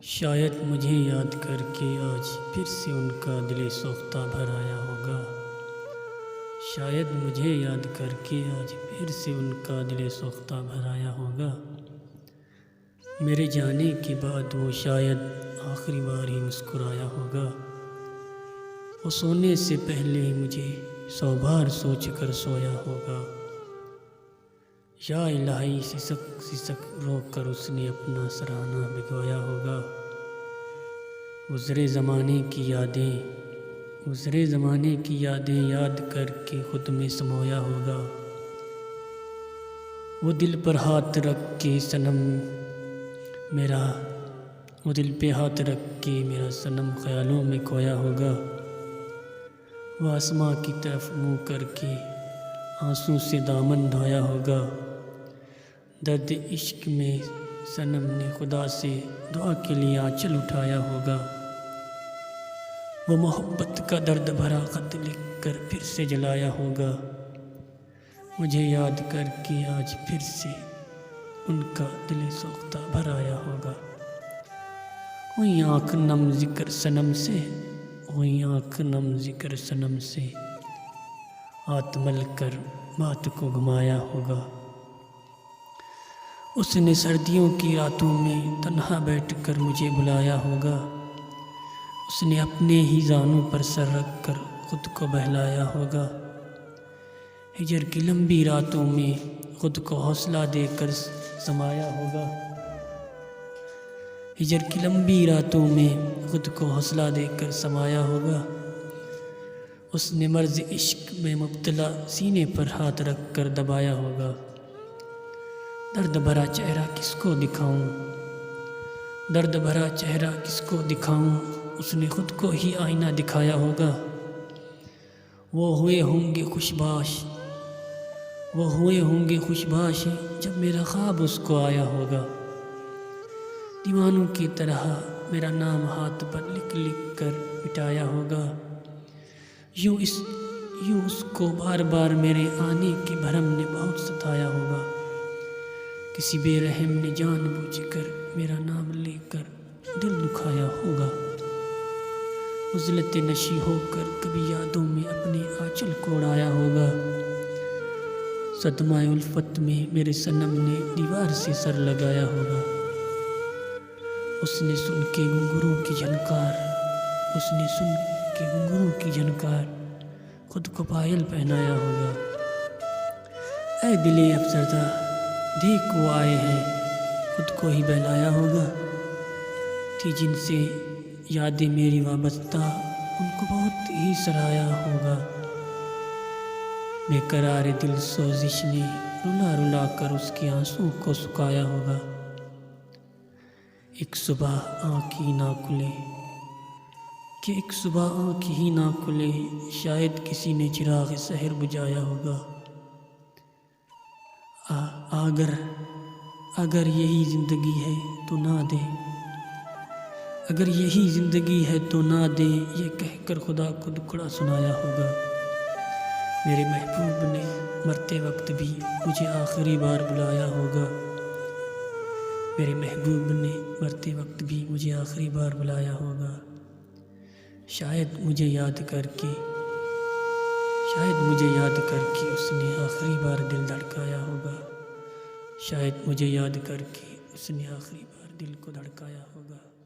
شاید مجھے یاد کر کے آج پھر سے ان کا دل سوختہ بھر آیا ہوگا۔ شاید مجھے یاد کر کے آج پھر سے ان کا دل سوختہ بھر آیا ہوگا۔ میرے جانے کے بعد وہ شاید آخری بار ہی مسکرایا ہوگا۔ وہ سونے سے پہلے مجھے 100 بار سوچ کر سویا ہوگا۔ یا الہی سسک سسک رو کر اس نے اپنا سرہانا بھگویا ہوگا۔ گزرے زمانے کی یادیں یاد کر کے خود میں سمویا ہوگا۔ وہ دل پر ہاتھ رکھ کے میرا صنم خیالوں میں کھویا ہوگا۔ وہ آسماں کی طرف منہ کر کے آنسوں سے دامن دھویا ہوگا۔ درد عشق میں صنم نے خدا سے دعا کے لیے آنچل اٹھایا ہوگا۔ وہ محبت کا درد بھرا خط لکھ کر پھر سے جلایا ہوگا۔ مجھے یاد کر کے آج پھر سے ان کا دل سوختہ بھر آیا ہوگا۔ ہوئی آنکھ نم ذکر صنم سے ہاتھ مل کر بات کو گھمایا ہوگا۔ اس نے سردیوں کی راتوں میں تنہا بیٹھ کر مجھے بلایا ہوگا۔ اس نے اپنے ہی زانوں پر سر رکھ کر خود کو بہلایا ہوگا۔ ہجر کی لمبی راتوں میں خود کو حوصلہ دے کر سمایا ہوگا۔ اس نے مرض عشق میں مبتلا سینے پر ہاتھ رکھ کر دبایا ہوگا۔ درد بھرا چہرہ کس کو دکھاؤں، اس نے خود کو ہی آئینہ دکھایا ہوگا۔ وہ ہوئے ہوں گے خوش باش جب میرا خواب اس کو آیا ہوگا۔ دیوانوں کی طرح میرا نام ہاتھ پر لکھ لکھ کر مٹایا ہوگا۔ یوں اس کو بار بار میرے آنے کے بھرم نے بہت ستایا ہوگا۔ کسی بے رحم نے جان بوجھ کر میرا نام لے کر دل دکھایا ہوگا۔ عزلت نشی ہو کر کبھی یادوں میں اپنے آنچل کو اڑایا ہوگا۔ صدمہ الفت میں میرے صنم نے دیوار سے سر لگایا ہوگا۔ اس نے سن کے گھنگروں کی جھنکار خود کو پائل پہنایا ہوگا۔ اے دل افسردہ دیکھ وہ آئے ہیں، خود کو ہی بہلایا ہوگا۔ تھی جن سے یادیں میری وابستہ، ان کو بہت ہی سرایا ہوگا۔ بے قرار دل سوزش نے رلا رلا کر اس کے آنسوں کو سکھایا ہوگا۔ ایک صبح آنکھ ہی نہ کھلے، شاید کسی نے چراغ سحر بجھایا ہوگا۔ اگر یہی زندگی ہے تو نہ دے، یہ کہہ کر خدا کو دکھڑا سنایا ہوگا۔ میرے محبوب نے مرتے وقت بھی مجھے آخری بار بلایا ہوگا۔ شاید مجھے یاد کر کے اس نے آخری بار دل دھڑکایا ہوگا۔